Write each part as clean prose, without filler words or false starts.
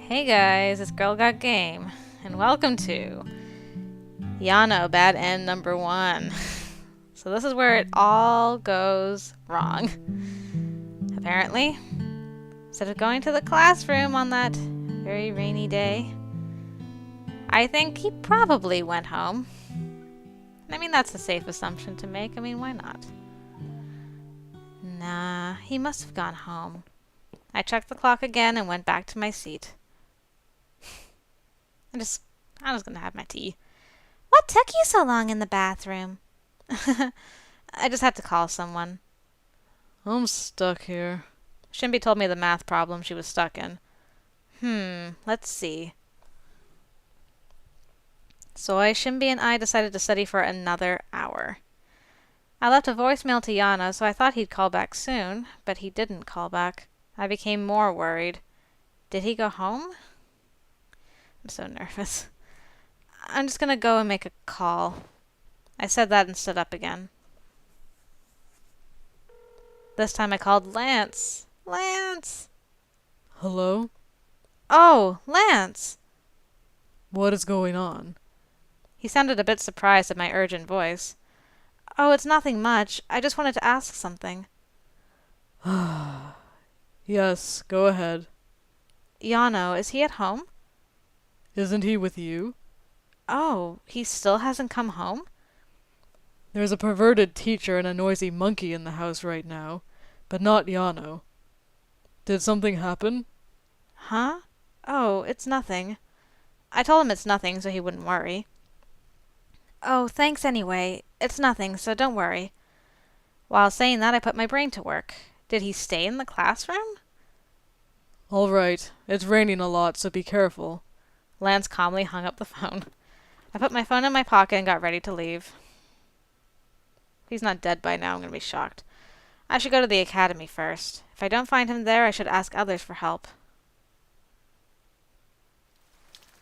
Hey guys, it's Girl Got Game, and welcome to Yeonho Bad End number 1. So this is where it all goes wrong. Apparently, instead of going to the classroom on that very rainy day, I think he probably went home. I mean, that's a safe assumption to make. I mean, why not? Nah, he must have gone home. I checked the clock again and went back to my seat. I was gonna have my tea. What took you so long in the bathroom? I just had to call someone. I'm stuck here. Shinbi told me the math problem she was stuck in. Let's see. So Shinbi and I decided to study for another hour. I left a voicemail to Yana, so I thought he'd call back soon, but he didn't call back. I became more worried. Did he go home? I'm so nervous. I'm just gonna go and make a call. I said that and stood up again. This time I called Lance. Lance! Hello? Oh, Lance! What is going on? He sounded a bit surprised at my urgent voice. Oh, it's nothing much. I just wanted to ask something. Yes, go ahead. Yeonho, is he at home? Isn't he with you? Oh, he still hasn't come home? There's a perverted teacher and a noisy monkey in the house right now, but not Yano. Did something happen? Huh? Oh, it's nothing. I told him it's nothing so he wouldn't worry. Oh, thanks anyway. It's nothing, so don't worry. While saying that, I put my brain to work. Did he stay in the classroom? All right, it's raining a lot, so be careful. Lance calmly hung up the phone. I put my phone in my pocket and got ready to leave. If he's not dead by now, I'm going to be shocked. I should go to the academy first. If I don't find him there, I should ask others for help.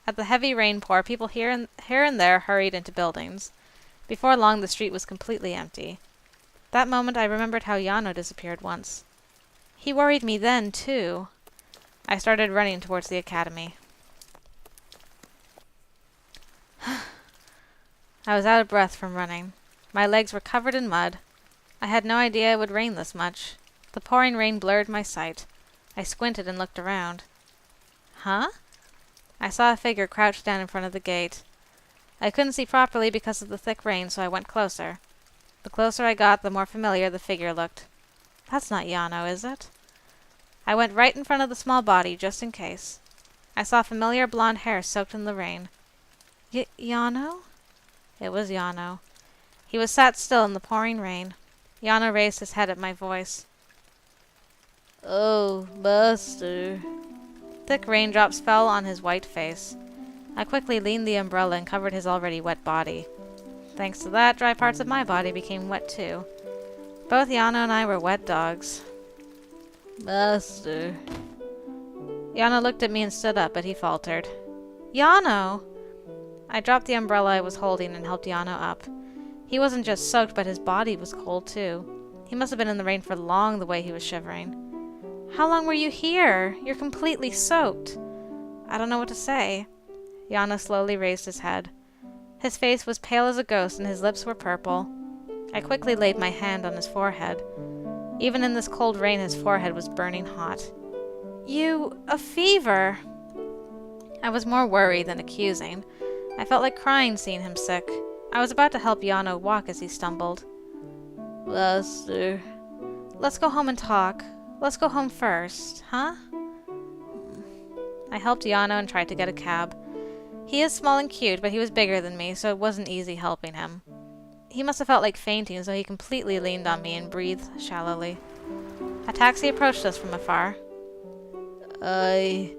At the heavy rainpour, people here and there hurried into buildings. Before long, the street was completely empty. That moment, I remembered how Yeonho disappeared once. He worried me then, too. I started running towards the academy. I was out of breath from running. My legs were covered in mud. I had no idea it would rain this much. The pouring rain blurred my sight. I squinted and looked around. Huh? I saw a figure crouched down in front of the gate. I couldn't see properly because of the thick rain, so I went closer. The closer I got, the more familiar the figure looked. That's not Yeonho, is it? I went right in front of the small body, just in case. I saw familiar blonde hair soaked in the rain. Yeonho? It was Yeonho. He was sat still in the pouring rain. Yeonho raised his head at my voice. Oh, master. Thick raindrops fell on his white face. I quickly leaned the umbrella and covered his already wet body. Thanks to that, dry parts of my body became wet too. Both Yeonho and I were wet dogs. Master. Yeonho looked at me and stood up, but he faltered. Yeonho! I dropped the umbrella I was holding and helped Yeonho up. He wasn't just soaked, but his body was cold too. He must have been in the rain for long, the way he was shivering. How long were you here? You're completely soaked. I don't know what to say. Yeonho slowly raised his head. His face was pale as a ghost and his lips were purple. I quickly laid my hand on his forehead. Even in this cold rain, his forehead was burning hot. A fever! I was more worried than accusing. I felt like crying seeing him sick. I was about to help Yeonho walk as he stumbled. Master. Let's go home and talk. Let's go home first, huh? I helped Yeonho and tried to get a cab. He is small and cute, but he was bigger than me, so it wasn't easy helping him. He must have felt like fainting, so he completely leaned on me and breathed shallowly. A taxi approached us from afar. I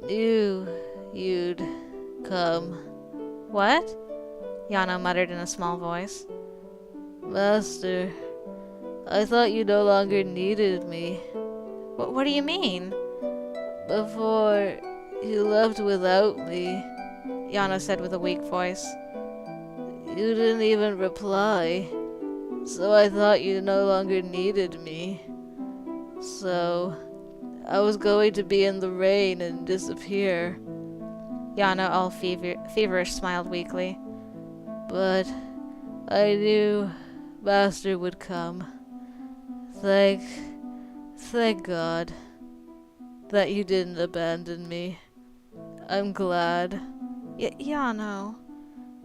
knew you'd come. What? Yeonho muttered in a small voice. Master, I thought you no longer needed me. What do you mean? Before you left without me, Yeonho said with a weak voice. You didn't even reply, so I thought you no longer needed me. So I was going to be in the rain and disappear. Yeonho, all feverish, smiled weakly. But I knew Master would come. Thank God that you didn't abandon me. I'm glad. Yeonho.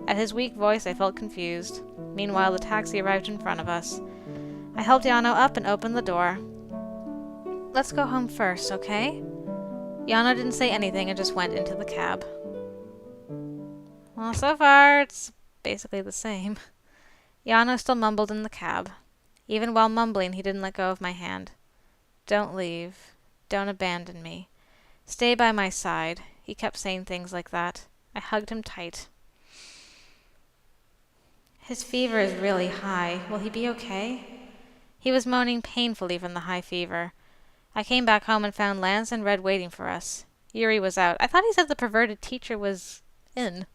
At his weak voice, I felt confused. Meanwhile, the taxi arrived in front of us. I helped Yeonho up and opened the door. Let's go home first, okay? Yeonho didn't say anything and just went into the cab. Well, so far, it's basically the same. Yeonho still mumbled in the cab. Even while mumbling, he didn't let go of my hand. Don't leave. Don't abandon me. Stay by my side. He kept saying things like that. I hugged him tight. His fever is really high. Will he be okay? He was moaning painfully from the high fever. I came back home and found Lance and Red waiting for us. Yuri was out. I thought he said the perverted teacher was in.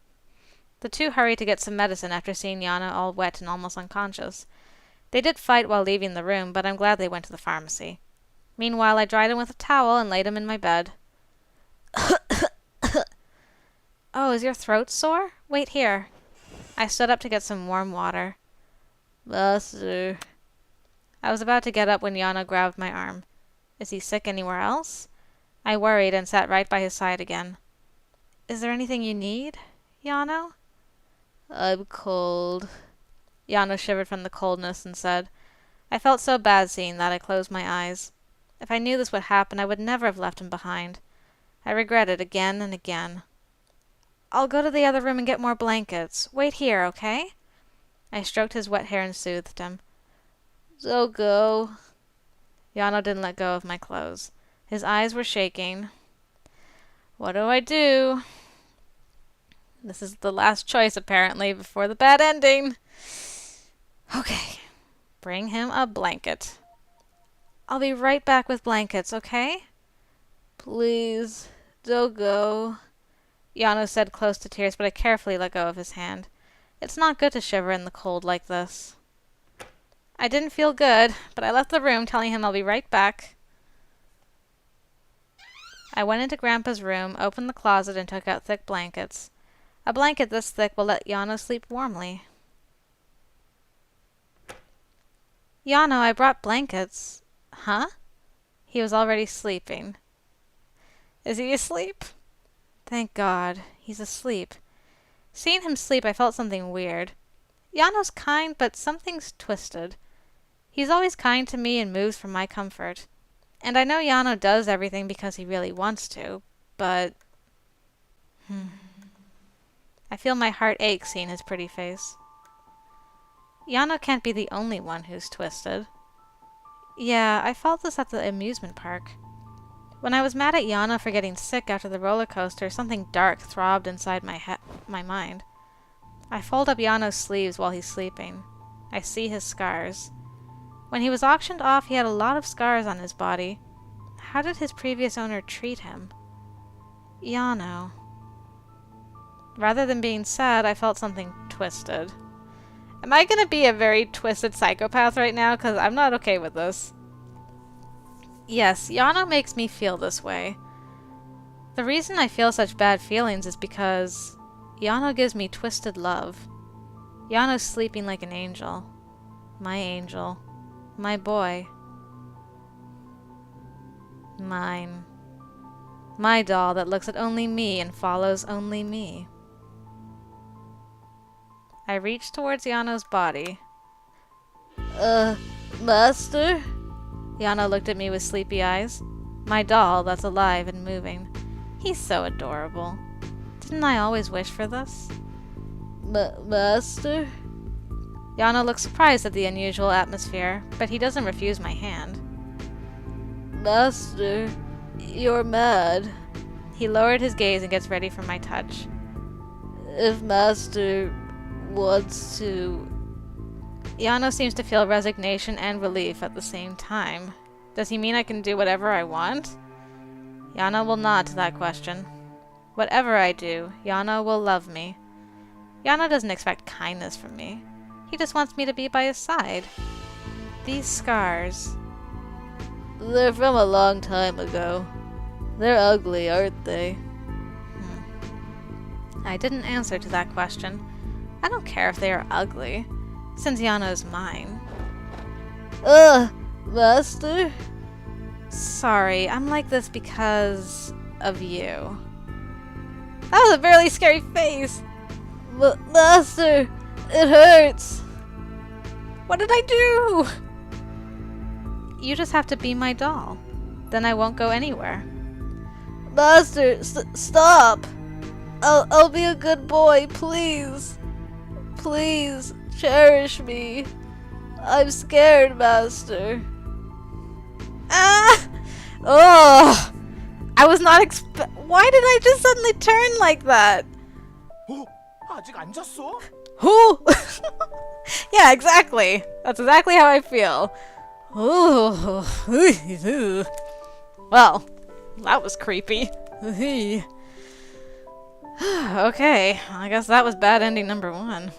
The two hurried to get some medicine after seeing Yeonho all wet and almost unconscious. They did fight while leaving the room, but I'm glad they went to the pharmacy. Meanwhile, I dried him with a towel and laid him in my bed. Oh, is your throat sore? Wait here. I stood up to get some warm water. Master. I was about to get up when Yeonho grabbed my arm. Is he sick anywhere else? I worried and sat right by his side again. Is there anything you need, Yeonho? I'm cold. Yeonho shivered from the coldness and said, I felt so bad seeing that I closed my eyes. If I knew this would happen, I would never have left him behind. I regretted again and again. I'll go to the other room and get more blankets. Wait here, okay? I stroked his wet hair and soothed him. Don't go. Yeonho didn't let go of my clothes. His eyes were shaking. What do I do? This is the last choice, apparently, before the bad ending. Okay. Bring him a blanket. I'll be right back with blankets, okay? Please, don't go. Yeonho said close to tears, but I carefully let go of his hand. It's not good to shiver in the cold like this. I didn't feel good, but I left the room telling him I'll be right back. I went into Grandpa's room, opened the closet, and took out thick blankets. A blanket this thick will let Yeonho sleep warmly. Yeonho, I brought blankets. Huh? He was already sleeping. Is he asleep? Thank God, he's asleep. Seeing him sleep, I felt something weird. Yeonho's kind, but something's twisted. He's always kind to me and moves for my comfort. And I know Yeonho does everything because he really wants to, but... I feel my heart ache seeing his pretty face. Yeonho can't be the only one who's twisted. Yeah, I felt this at the amusement park. When I was mad at Yeonho for getting sick after the roller coaster, something dark throbbed inside my mind. I fold up Yeonho's sleeves while he's sleeping. I see his scars. When he was auctioned off, he had a lot of scars on his body. How did his previous owner treat him? Yeonho. Rather than being sad, I felt something twisted. Am I going to be a very twisted psychopath right now? Because I'm not okay with this. Yes, Yeonho makes me feel this way. The reason I feel such bad feelings is because Yeonho gives me twisted love. Yeonho's sleeping like an angel. My angel. My boy. Mine. My doll that looks at only me and follows only me. I reached towards Yeonho's body. Master? Yeonho looked at me with sleepy eyes. My doll that's alive and moving. He's so adorable. Didn't I always wish for this? Master? Yeonho looks surprised at the unusual atmosphere, but he doesn't refuse my hand. Master, you're mad. He lowered his gaze and gets ready for my touch. If Master wants to... Yeonho seems to feel resignation and relief at the same time. Does he mean I can do whatever I want? Yeonho will nod to that question. Whatever I do, Yeonho will love me. Yeonho doesn't expect kindness from me. He just wants me to be by his side. These scars. They're from a long time ago. They're ugly, aren't they? I didn't answer to that question. I don't care if they are ugly, since Yeonho's mine. Master? Sorry, I'm like this because of you. That was a barely scary face! Master! It hurts! What did I do? You just have to be my doll. Then I won't go anywhere. Master, stop! I'll be a good boy, please. Please, cherish me. I'm scared, Master. Ah! Oh! I was not Why did I just suddenly turn like that? 아직 안 잤어? Who? Yeah, exactly. That's exactly how I feel. Ooh. Well, that was creepy. Okay, I guess that was bad ending number 1.